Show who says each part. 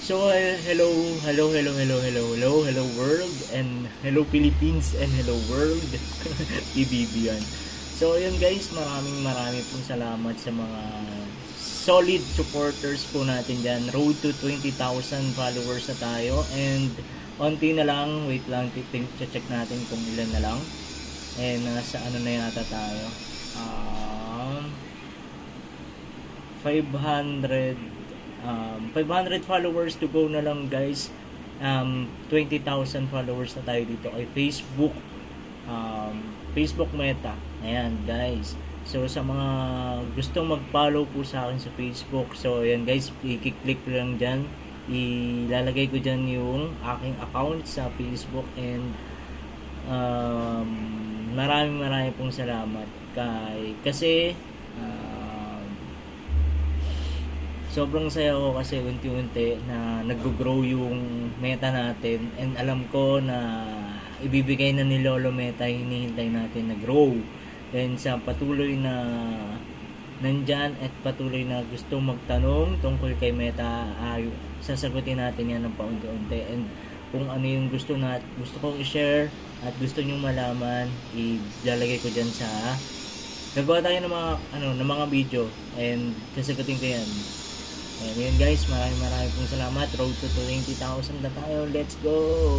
Speaker 1: Hello world, and hello Philippines, and hello world. PBB yan. So ayun guys, maraming pong salamat sa mga solid supporters po natin dyan. Road to 20,000 followers na tayo, and onti na lang, wait lang, check natin kung ilan na lang. And nasa ano na yata tayo, 500 followers to go na lang guys. 20,000 followers na tayo dito kay Facebook, Facebook Meta. Ayan guys, so sa mga gustong mag-follow po sa akin sa Facebook, so ayan guys, i-click lang dyan, ilalagay ko dyan yung aking account sa Facebook. And maraming pong salamat kasi sobrang saya ko kasi unti-unti na nag-grow yung meta natin, and alam ko na ibibigay na ni Lolo Meta yung hinihintay natin na grow. And sa patuloy na nandyan at patuloy na gusto magtanong tungkol kay Meta, sasagutin natin yan ng paunti-unti. And kung ano yung gusto kong i-share at gusto nyong malaman, ilalagay ko dyan sa gagawa tayo ng mga video, and sasagutin ko yan. And yun guys, maraming pong salamat. Road to 20,000 na tayo. Let's go!